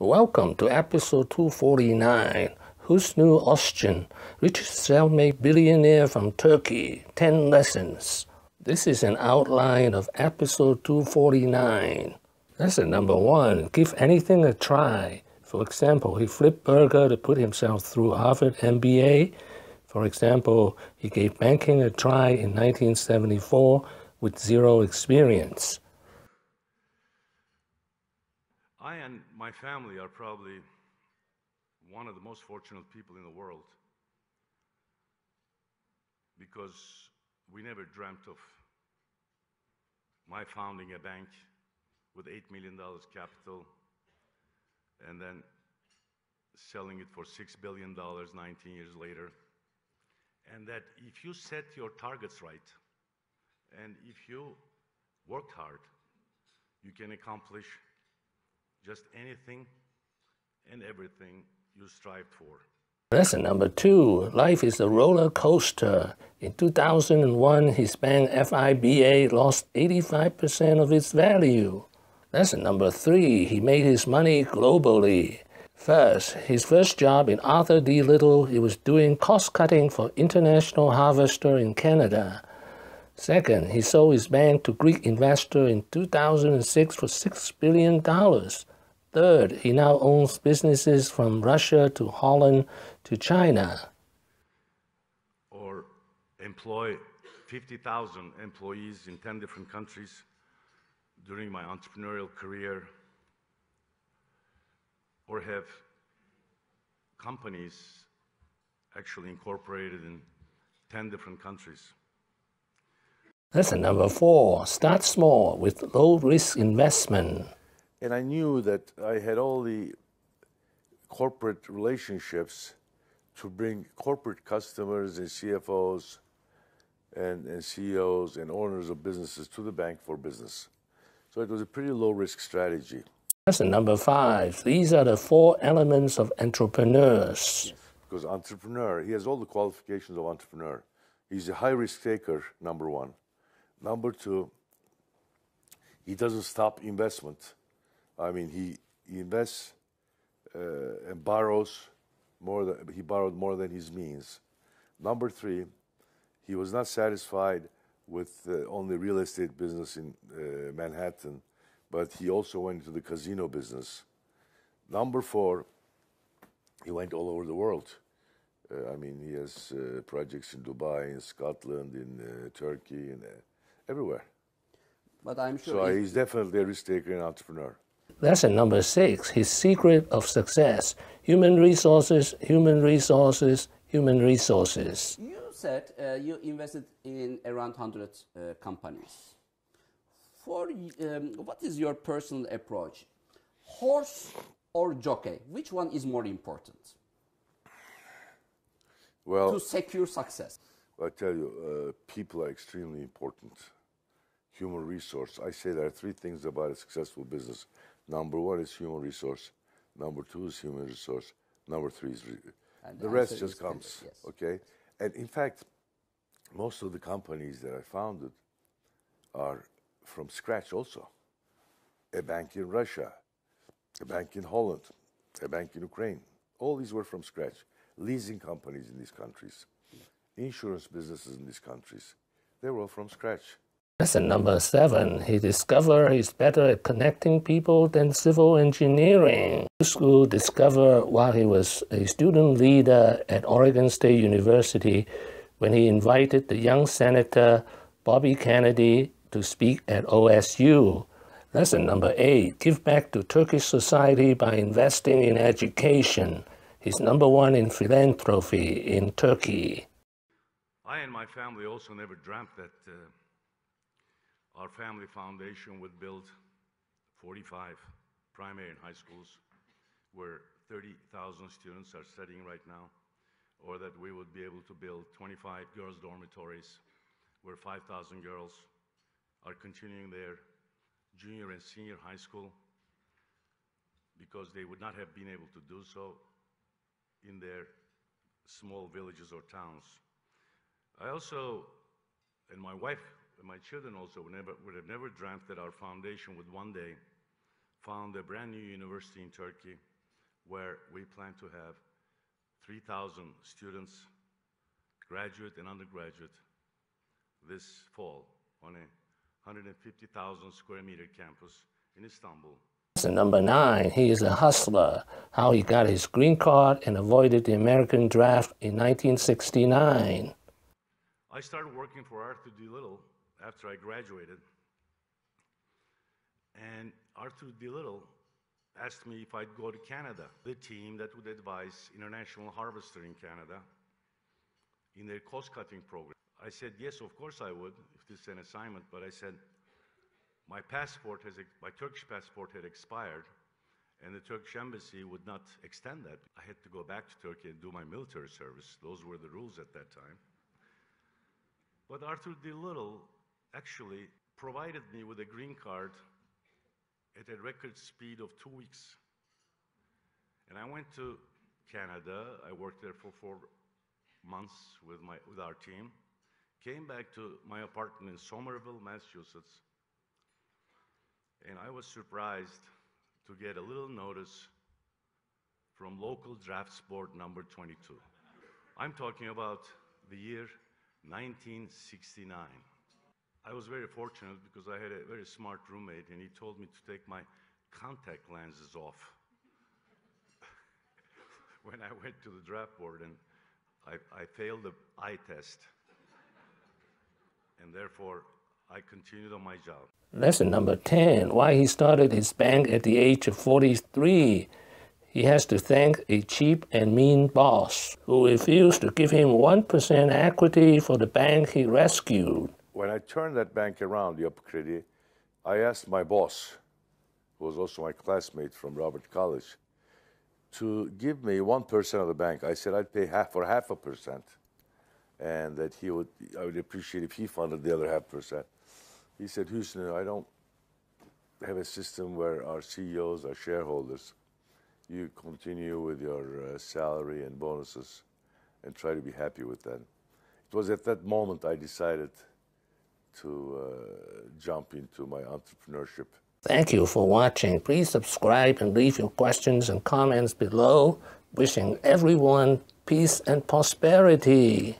Welcome to episode 249, Husnu Ozyegin, Richest Self-Made-Billionaire from Turkey, 10 Lessons. This is an outline of episode 249. Lesson number 1, give anything a try. For example, he flipped burger to put himself through Harvard MBA. For example, he gave banking a try in 1974 with zero experience. I and my family are probably one of the most fortunate people in the world because we never dreamt of my founding a bank with $8 million capital and then selling it for $6 billion 19 years later. And that if you set your targets right and if you worked hard, you can accomplish just anything and everything you strive for. Lesson number 2, life is a roller coaster. In 2001, his bank FIBA lost 85% of its value. Lesson number 3, he made his money globally. First, his first job in Arthur D. Little, he was doing cost-cutting for International Harvester in Canada. Second, he sold his bank to Greek investor in 2006 for $6 billion. Third, he now owns businesses from Russia to Holland to China. Or employ 50,000 employees in 10 different countries during my entrepreneurial career. Or have companies actually incorporated in 10 different countries. Lesson number 4, start small with low-risk investment. And I knew that I had all the corporate relationships to bring corporate customers and CFOs and CEOs and owners of businesses to the bank for business. So it was a pretty low-risk strategy. Lesson number 5, these are the 4 elements of entrepreneurs. Yes, because entrepreneur, he has all the qualifications of entrepreneur. He's a high-risk taker, number 1. Number 2, he doesn't stop investment. I mean, he invests and borrows more than, he borrowed more than his means. Number 3, he was not satisfied with only real estate business in Manhattan, but he also went into the casino business. Number 4, he went all over the world. I mean, he has projects in Dubai, in Scotland, in Turkey, and everywhere. But I'm sure. So he's definitely a risk taker and entrepreneur. Lesson number 6, his secret of success. Human resources, human resources, human resources. You said you invested in around 100 companies. What is your personal approach? Horse or jockey? Which one is more important? Well, to secure success. I tell you, people are extremely important. Human resource. I say there are 3 things about a successful business. Number 1 is human resource. Number 2 is human resource. Number 3 is the rest just comes. Yes. Okay, and in fact, most of the companies that I founded are from scratch also. A bank in Russia, a bank in Holland, a bank in Ukraine. All these were from scratch. Leasing companies in these countries, insurance businesses in these countries, they were all from scratch. Lesson number 7, he discovered he's better at connecting people than civil engineering. Husnu discovered while he was a student leader at Oregon State University when he invited the young Senator Bobby Kennedy to speak at OSU. Lesson number 8, give back to Turkish Society by investing in education. He's number 1 in philanthropy in Turkey. I and my family also never dreamt that our family foundation would build 45 primary and high schools where 30,000 students are studying right now, or that we would be able to build 25 girls' dormitories where 5,000 girls are continuing their junior and senior high school because they would not have been able to do so in their small villages or towns. I also, and my wife and my children also would have never dreamt that our foundation would one day found a brand new university in Turkey where we plan to have 3,000 students, graduate and undergraduate, this fall on a 150,000 square meter campus in Istanbul. And number 9, he is a hustler. How he got his green card and avoided the American draft in 1969. I started working for Arthur D. Little after I graduated. And Arthur D. Little asked me if I'd go to Canada, the team that would advise International Harvester in Canada in their cost-cutting program. I said, yes, of course I would, if this is an assignment, but I said, my Turkish passport had expired, and the Turkish embassy would not extend that. I had to go back to Turkey and do my military service. Those were the rules at that time. But Arthur D. Little actually provided me with a green card at a record speed of 2 weeks. And I went to Canada. I worked there for 4 months with our team. Came back to my apartment in Somerville, Massachusetts. And I was surprised to get a little notice from local drafts board number 22. I'm talking about the year 1969. I was very fortunate because I had a very smart roommate, and he told me to take my contact lenses off when I went to the draft board, and I failed the eye test, and therefore I continued on my job. Lesson number 10, why he started his bank at the age of 43. He has to thank a cheap and mean boss who refused to give him 1% equity for the bank he rescued. When I turned that bank around, the Yapı Kredi, I asked my boss, who was also my classmate from Robert College, to give me 1% of the bank. I said I'd pay half 0.5%, and that I would appreciate if he funded the other 0.5%. He said, Husnu, I don't have a system where our CEOs are shareholders. You continue with your salary and bonuses and try to be happy with that. It was at that moment I decided to jump into my entrepreneurship. Thank you for watching. Please subscribe and leave your questions and comments below. Wishing everyone peace and prosperity.